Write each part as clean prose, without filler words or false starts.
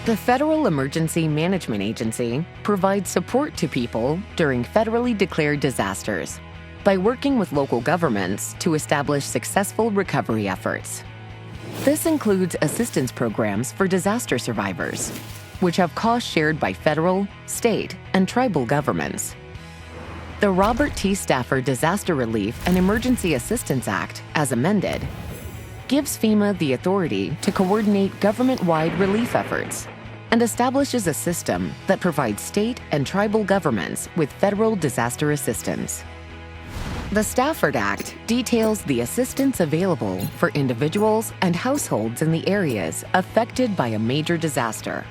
The Federal Emergency Management Agency provides support to people during federally declared disasters by working with local governments to establish successful recovery efforts. This includes assistance programs for disaster survivors, which have costs shared by federal, state, and tribal governments. The Robert T. Stafford Disaster Relief and Emergency Assistance Act, as amended, gives FEMA the authority to coordinate government-wide relief efforts and establishes a system that provides state and tribal governments with federal disaster assistance. The Stafford Act details the assistance available for individuals and households in the areas affected by a major disaster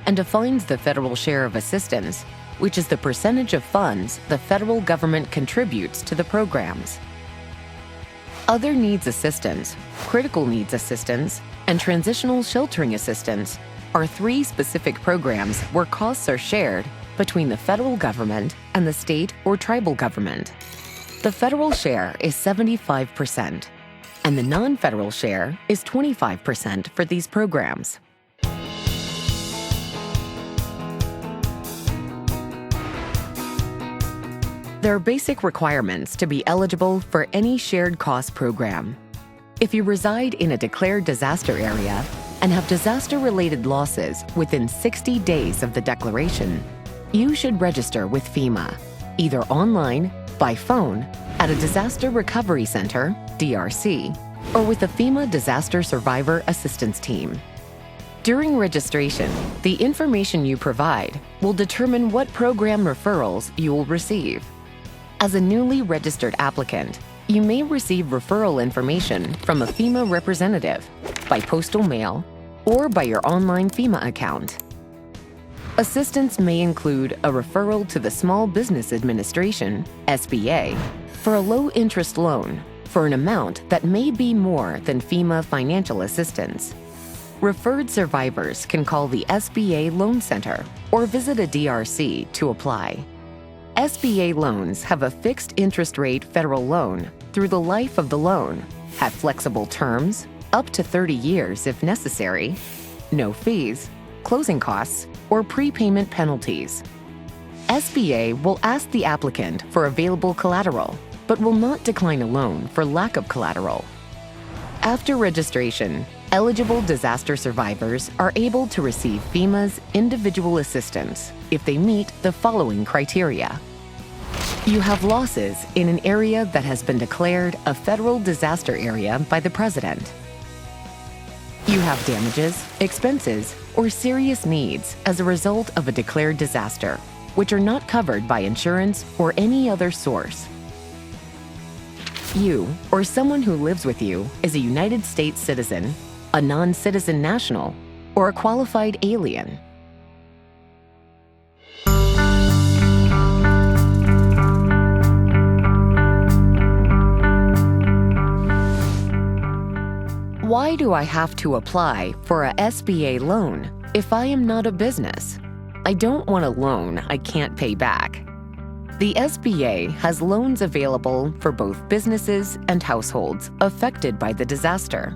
and defines the federal share of assistance, which is the percentage of funds the federal government contributes to the programs. Other needs assistance, critical needs assistance, and transitional sheltering assistance are 3 specific programs where costs are shared between the federal government and the state or tribal government. The federal share is 75%, and the non-federal share is 25% for these programs. There are basic requirements to be eligible for any shared cost program. If you reside in a declared disaster area and have disaster-related losses within 60 days of the declaration, you should register with FEMA, either online, by phone, at a Disaster Recovery Center, DRC, or with a FEMA Disaster Survivor Assistance Team. During registration, the information you provide will determine what program referrals you will receive. As a newly registered applicant, you may receive referral information from a FEMA representative, by postal mail, or by your online FEMA account. Assistance may include a referral to the Small Business Administration, SBA, for a low-interest loan for an amount that may be more than FEMA financial assistance. Referred survivors can call the SBA Loan Center or visit a DRC to apply. SBA loans have a fixed interest rate federal loan through the life of the loan, have flexible terms, up to 30 years if necessary, no fees, closing costs, or prepayment penalties. SBA will ask the applicant for available collateral, but will not decline a loan for lack of collateral. After registration, eligible disaster survivors are able to receive FEMA's individual assistance if they meet the following criteria. You have losses in an area that has been declared a federal disaster area by the President. You have damages, expenses, or serious needs as a result of a declared disaster, which are not covered by insurance or any other source. You, or someone who lives with you, is a United States citizen, a non-citizen national, or a qualified alien. Why do I have to apply for a SBA loan if I am not a business? I don't want a loan I can't pay back. The SBA has loans available for both businesses and households affected by the disaster,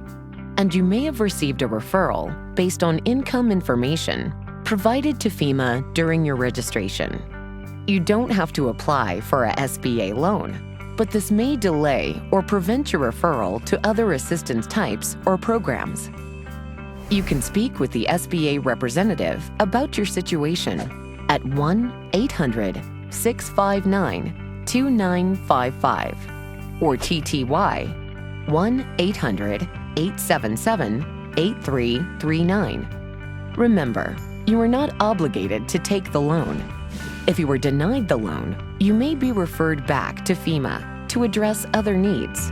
and you may have received a referral based on income information provided to FEMA during your registration. You don't have to apply for a SBA loan, but this may delay or prevent your referral to other assistance types or programs. You can speak with the SBA representative about your situation at 1-800-659-2955 or TTY 1-800-877-8339. Remember, you are not obligated to take the loan. If you were denied the loan, you may be referred back to FEMA to address other needs.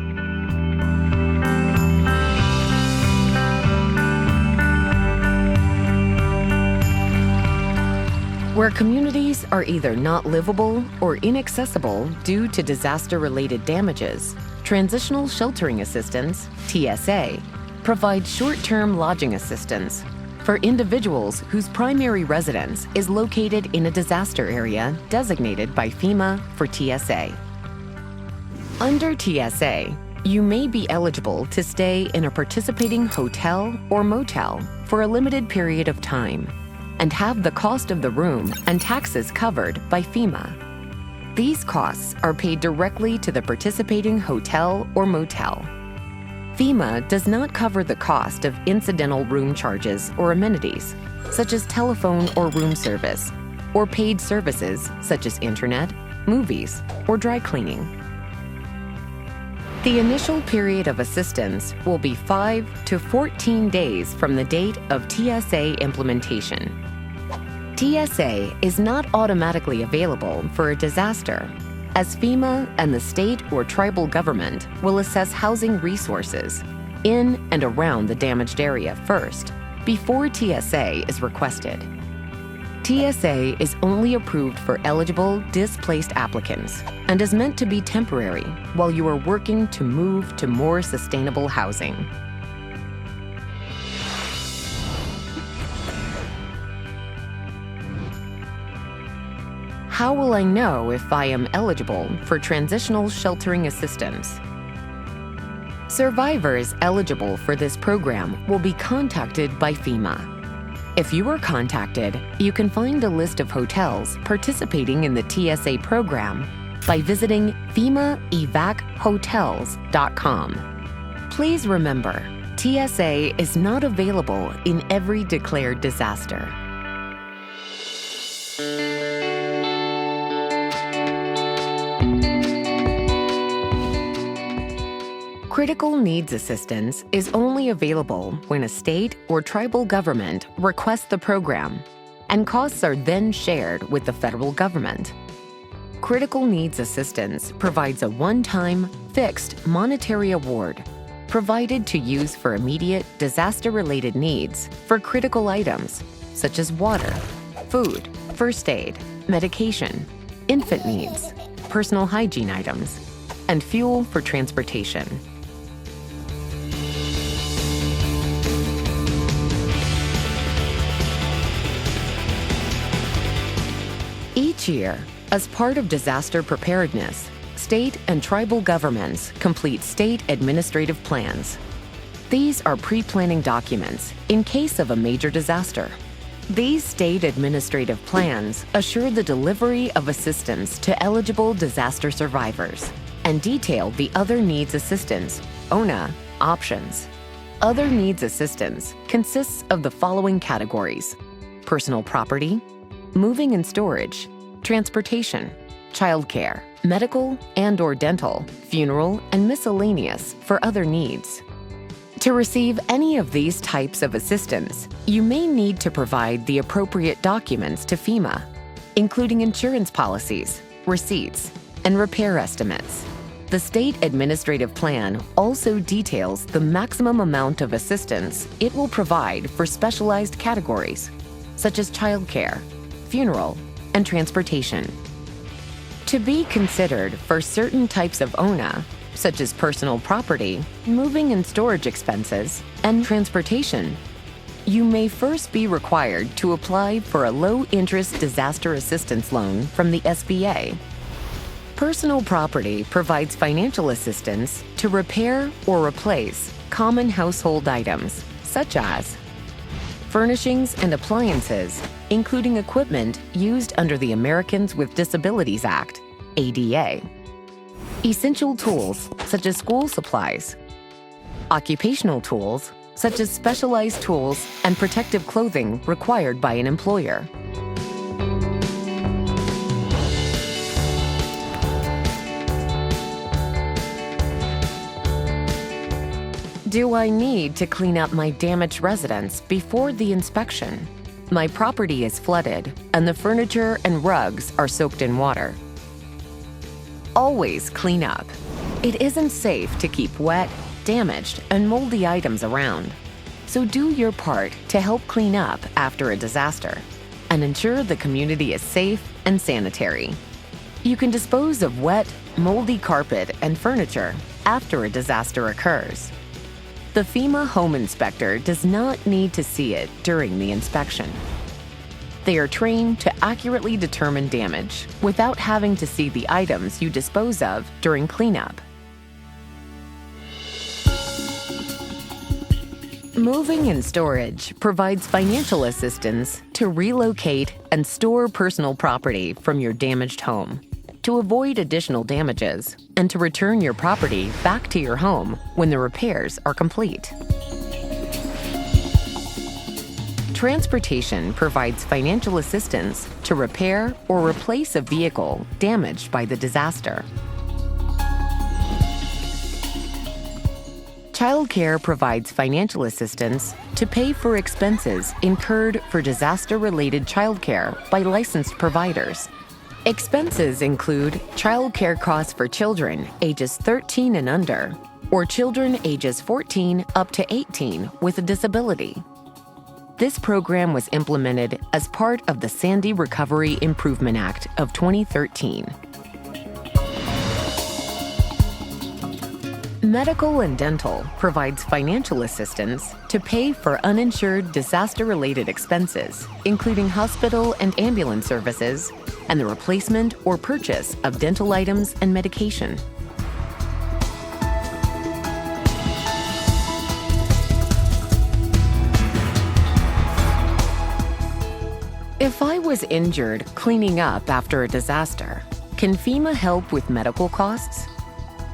Where communities are either not livable or inaccessible due to disaster-related damages, Transitional Sheltering Assistance, TSA, provides short-term lodging assistance for individuals whose primary residence is located in a disaster area designated by FEMA for TSA. Under TSA, you may be eligible to stay in a participating hotel or motel for a limited period of time and have the cost of the room and taxes covered by FEMA. These costs are paid directly to the participating hotel or motel. FEMA does not cover the cost of incidental room charges or amenities, such as telephone or room service, or paid services such as internet, movies, or dry cleaning. The initial period of assistance will be 5 to 14 days from the date of TSA implementation. TSA is not automatically available for a disaster, as FEMA and the state or tribal government will assess housing resources in and around the damaged area first, before TSA is requested. TSA is only approved for eligible displaced applicants and is meant to be temporary while you are working to move to more sustainable housing. How will I know if I am eligible for Transitional Sheltering Assistance? Survivors eligible for this program will be contacted by FEMA. If you are contacted, you can find a list of hotels participating in the TSA program by visiting FEMAevachuhotels.com. Please remember, TSA is not available in every declared disaster. Critical needs assistance is only available when a state or tribal government requests the program, and costs are then shared with the federal government. Critical needs assistance provides a one-time, fixed monetary award provided to use for immediate disaster-related needs for critical items such as water, food, first aid, medication, infant needs, personal hygiene items, and fuel for transportation. Each year, as part of disaster preparedness, state and tribal governments complete state administrative plans. These are pre-planning documents in case of a major disaster. These state administrative plans assure the delivery of assistance to eligible disaster survivors and detail the other needs assistance, ONA, options. Other needs assistance consists of the following categories: personal property, moving and storage, transportation, childcare, medical and/or dental, funeral, and miscellaneous for other needs. To receive any of these types of assistance, you may need to provide the appropriate documents to FEMA, including insurance policies, receipts, and repair estimates. The state administrative plan also details the maximum amount of assistance it will provide for specialized categories, such as childcare, funeral, and transportation. To be considered for certain types of ONA, such as personal property, moving and storage expenses, and transportation, you may first be required to apply for a low-interest disaster assistance loan from the SBA. Personal property provides financial assistance to repair or replace common household items, such as furnishings and appliances, including equipment used under the Americans with Disabilities Act, ADA. Essential tools, such as school supplies. Occupational tools, such as specialized tools and protective clothing required by an employer. Do I need to clean up my damaged residence before the inspection? My property is flooded, and the furniture and rugs are soaked in water. Always clean up. It isn't safe to keep wet, damaged, and moldy items around. So do your part to help clean up after a disaster and ensure the community is safe and sanitary. You can dispose of wet, moldy carpet and furniture after a disaster occurs. The FEMA home inspector does not need to see it during the inspection. They are trained to accurately determine damage without having to see the items you dispose of during cleanup. Moving and storage provides financial assistance to relocate and store personal property from your damaged home, to avoid additional damages, and to return your property back to your home when the repairs are complete. Transportation provides financial assistance to repair or replace a vehicle damaged by the disaster. Childcare provides financial assistance to pay for expenses incurred for disaster-related childcare by licensed providers. Expenses include childcare costs for children ages 13 and under, or children ages 14 up to 18 with a disability. This program was implemented as part of the Sandy Recovery Improvement Act of 2013. Medical and dental provides financial assistance to pay for uninsured disaster-related expenses, including hospital and ambulance services, and the replacement or purchase of dental items and medication. If I was injured cleaning up after a disaster, can FEMA help with medical costs?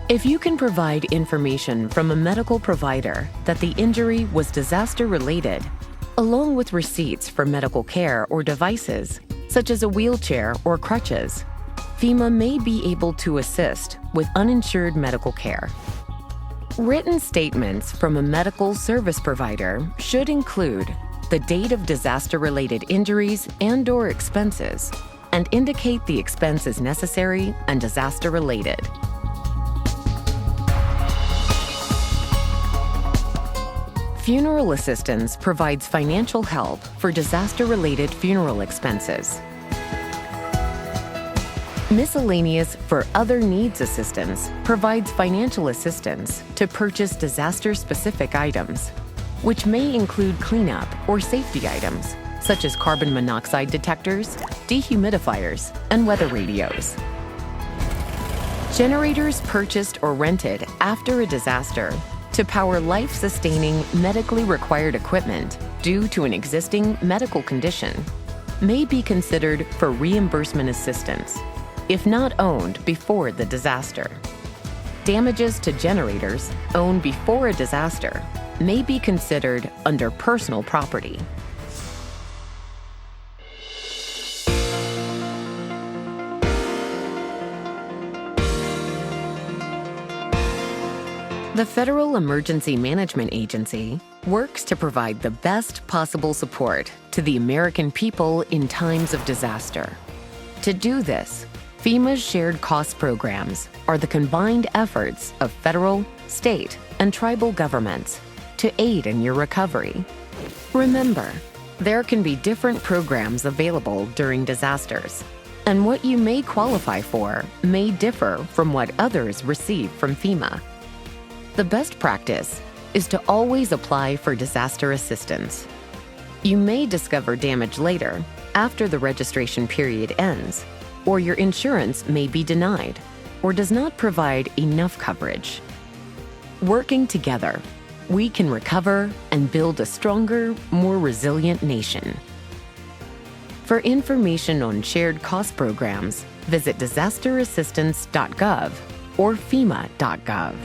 If you can provide information from a medical provider that the injury was disaster-related, along with receipts for medical care or devices, such as a wheelchair or crutches, FEMA may be able to assist with uninsured medical care. Written statements from a medical service provider should include the date of disaster-related injuries and/or expenses, and indicate the expense is necessary and disaster-related. Funeral assistance provides financial help for disaster-related funeral expenses. Miscellaneous for other needs assistance provides financial assistance to purchase disaster-specific items, which may include cleanup or safety items, such as carbon monoxide detectors, dehumidifiers, and weather radios. Generators purchased or rented after a disaster to power life-sustaining medically required equipment due to an existing medical condition may be considered for reimbursement assistance, if not owned before the disaster. Damages to generators owned before a disaster may be considered under personal property. The Federal Emergency Management Agency works to provide the best possible support to the American people in times of disaster. To do this, FEMA's shared cost programs are the combined efforts of federal, state, and tribal governments to aid in your recovery. Remember, there can be different programs available during disasters, and what you may qualify for may differ from what others receive from FEMA. The best practice is to always apply for disaster assistance. You may discover damage later, after the registration period ends, or your insurance may be denied or does not provide enough coverage. Working together, we can recover and build a stronger, more resilient nation. For information on shared cost programs, visit disasterassistance.gov or FEMA.gov.